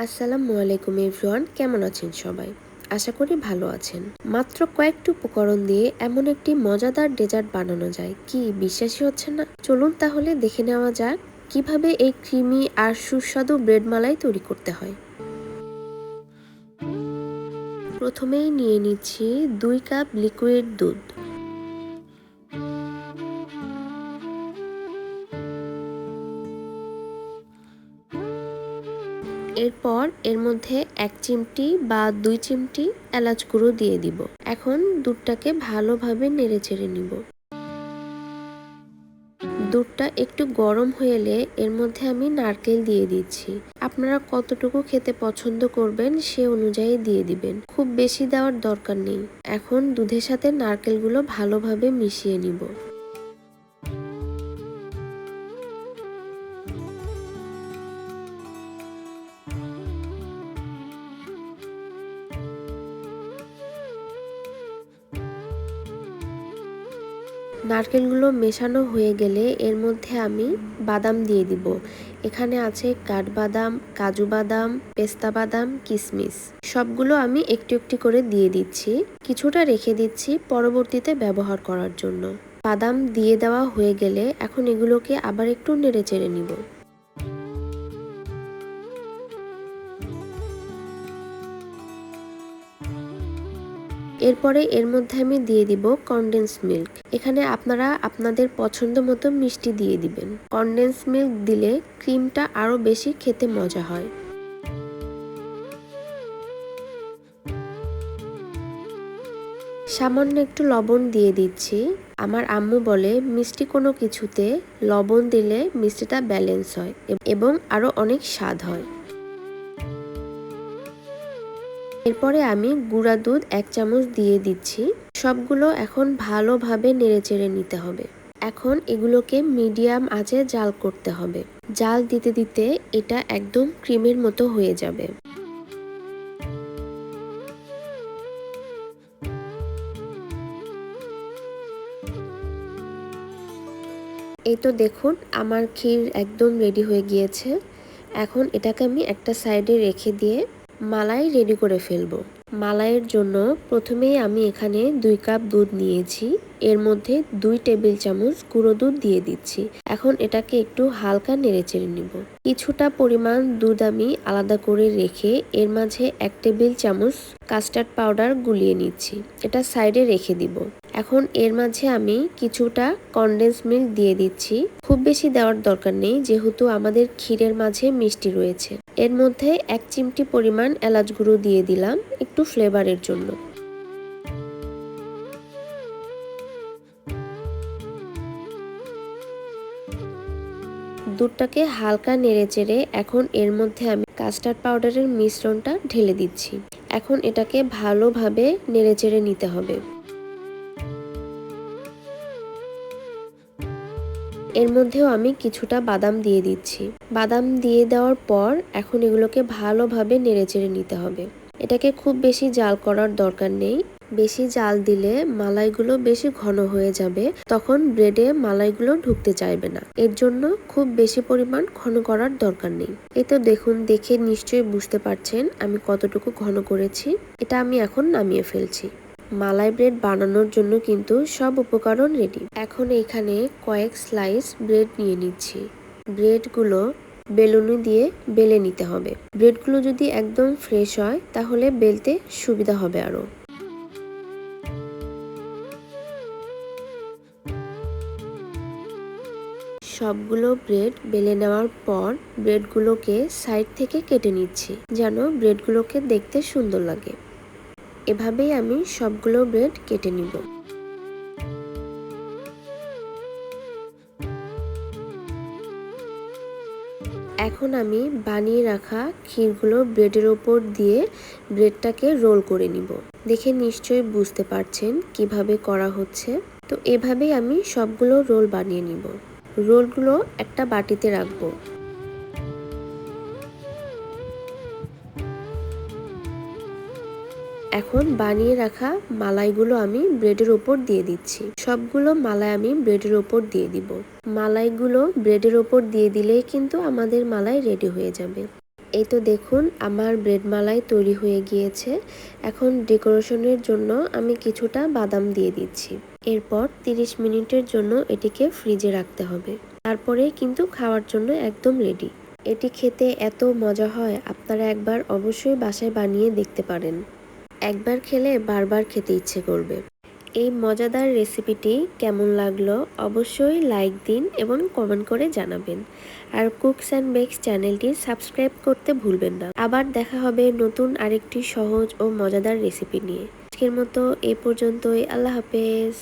আসসালামু আলাইকুম এভরিওয়ান, কেমন আছেন সবাই? আশা করি ভালো আছেন। মাত্র কয়েকটি উপকরণ দিয়ে এমন একটি মজাদার ডেজার্ট বানানো যায়, কি বিশ্বাসই হচ্ছে না? চলুন তাহলে দেখে নেওয়া যাক কিভাবে এই ক্রিমি আর সুস্বাদু ব্রেড মালাই তৈরি করতে হয়। প্রথমেই নিয়ে নিচ্ছি 2 কাপ লিকুইড দুধ। এরপর এর মধ্যে 1 চিমটি বা 2 চিমটি এলাচ গুঁড়ো দিয়ে দিব। এখন দুধটাকে ভালোভাবে নেড়েচেড়ে নিব। দুধটা একটু গরম হয়ে এলে এর মধ্যে আমি নারকেল দিয়ে দিচ্ছি। আপনারা কতটুকু খেতে পছন্দ করবেন সে অনুযায়ী দিয়ে দিবেন, খুব বেশি দেওয়ার দরকার নেই। এখন দুধের সাথে নারকেলগুলো ভালোভাবে মিশিয়ে নিব। নারকেলগুলো মেশানো হয়ে গেলে এর মধ্যে আমি বাদাম দিয়ে দিব। এখানে আছে কাঠবাদাম, কাজু বাদাম, পেস্তা বাদাম, কিশমিশ। সবগুলো আমি একটু একটু করে দিয়ে দিচ্ছি। কিছুটা রেখে দিচ্ছি পরবর্তীতে ব্যবহার করার জন্য। বাদাম দিয়ে দেওয়া হয়ে গেলে এখন এগুলোকে আবার একটু নেড়েচেড়ে নিব। এরপরে এর মধ্যে আমি দিয়ে দিব কনডেন্স মিল্ক। এখানে আপনারা আপনাদের পছন্দ মতো মিষ্টি দিয়ে দিবেন। কনডেন্স মিল্ক দিলে ক্রিমটা আরো বেশি খেতে মজা হয়। সামান্য একটু লবণ দিয়ে দিচ্ছি। আমার আম্মু বলে মিষ্টি কোনো কিছুতে লবণ দিলে মিষ্টিটা ব্যালেন্স হয় এবং আরো অনেক স্বাদ হয়। এরপরে আমি গুঁড়া দুধ 1 চামচ দিয়ে দিচ্ছি। সবগুলো এখন ভালোভাবে নেড়েচেড়ে নিতে হবে। এখন এগুলোকে মিডিয়াম আঁচে জাল করতে হবে। জাল দিতে দিতে এটা একদম ক্রিমের মতো হয়ে যাবে। এই তো দেখুন আমার ক্ষীর একদম রেডি হয়ে গিয়েছে। এখন এটাকে আমি একটা সাইডে রেখে দিয়ে মালাই রেডি করে ফেলবো। মালাইয়ের জন্য প্রথমেই আমি এখানে 2 কাপ দুধ নিয়েছি। এর মধ্যে 2 টেবিল চামচ গুঁড়ো দুধ দিয়ে দিচ্ছি। এখন এটাকে একটু হালকা নেড়েচেড়ে নিব। কিছুটা পরিমাণ দুধ আমি আলাদা করে রেখে এর মাঝে 1 টেবিল চামচ কাস্টার্ড পাউডার গুলিয়ে নিচ্ছি। এটা সাইডে রেখে দিব। এখন এর মাঝে আমি কিছুটা কনডেন্স মিল্ক দিয়ে দিচ্ছি। খুব বেশি দেওয়ার দরকার নেই যেহেতু আমাদের ক্ষীরের মাঝে মিষ্টি রয়েছে। এর মধ্যে 1 চিমটি পরিমাণ এলাচ গুঁড়ো দিয়ে দিলাম একটু ফ্লেভারের জন্য। দুধটাকে হালকা নেড়েচেড়ে এখন এর মধ্যে আমি কাস্টার্ড পাউডারের মিশ্রণটা ঢেলে দিচ্ছি। এখন এটাকে ভালোভাবে নেড়েচেড়ে নিতে হবে। এর মধ্যেও আমি কিছুটা বাদাম দিয়ে দিচ্ছি। বাদাম দিয়ে দেওয়ার পর এখন এগুলোকে ভালোভাবে নেড়েচেড়ে নিতে হবে। এটাকে খুব বেশি জাল করার দরকার নেই। বেশি জাল দিলে মালাইগুলো বেশি ঘন হয়ে যাবে, তখন ব্রেডে মালাইগুলো ঢুকতে চাইবে না। এর জন্য খুব বেশি পরিমাণ ঘন করার দরকার নেই। এই তো দেখুন, দেখে নিশ্চয়ই বুঝতে পারছেন আমি কতটুকু ঘন করেছি। এটা আমি এখন নামিয়ে ফেলছি। মালাই ব্রেড বানানোর জন্য কিন্তু সব উপকরণ রেডি। এখন এখানে কয়েক স্লাইস ব্রেড নিয়ে নিচ্ছি। ব্রেডগুলো বেলুনি দিয়ে বেলে নিতে হবে। ব্রেডগুলো যদি একদম ফ্রেশ হয় তাহলে বেলতে সুবিধা হবে আরো। সবগুলো ব্রেড বেলে নেওয়ার পর ব্রেডগুলোকে সাইড থেকে কেটে নিচ্ছি যেন ব্রেডগুলোকে দেখতে সুন্দর লাগে। এভাবেই আমি সবগুলো ব্রেড কেটে নিব। এখন আমি বানিয়ে রাখা ক্ষীরগুলো ব্রেডের ওপর দিয়ে ব্রেডটাকে রোল করে নিব। দেখে নিশ্চয়ই বুঝতে পারছেন কিভাবে করা হচ্ছে। তো এভাবেই আমি সবগুলো রোল বানিয়ে নিব। রোলগুলো একটা বাটিতে রাখবো। এখন বানিয়ে রাখা মালাইগুলো আমি ব্রেডের ওপর দিয়ে দিচ্ছি। সবগুলো মালাই আমি ব্রেডের ওপর দিয়ে দিব। মালাইগুলো ব্রেডের ওপর দিয়ে দিলেই কিন্তু আমাদের মালাই রেডি হয়ে যাবে। এই তো দেখুন আমার ব্রেড মালাই তৈরি হয়ে গিয়েছে। এখন ডেকোরেশনের জন্য আমি কিছুটা বাদাম দিয়ে দিচ্ছি। এরপর 30 মিনিটের জন্য এটিকে ফ্রিজে রাখতে হবে। তারপরে কিন্তু খাওয়ার জন্য একদম রেডি। এটি খেতে এত মজা হয়, আপনারা একবার অবশ্যই বাসায় বানিয়ে দেখতে পারেন। একবার খেলে বারবার খেতে ইচ্ছে করবে। এই মজাদার রেসিপিটি কেমন লাগলো অবশ্যই লাইক দিন এবং কমেন্ট করে জানাবেন। আর কুকস অ্যান্ড বেকস চ্যানেলটি সাবস্ক্রাইব করতে ভুলবেন না। আবার দেখা হবে নতুন আরেকটি সহজ ও মজাদার রেসিপি নিয়ে। আজকের মতো এই পর্যন্তই। আল্লাহ হাফেজ।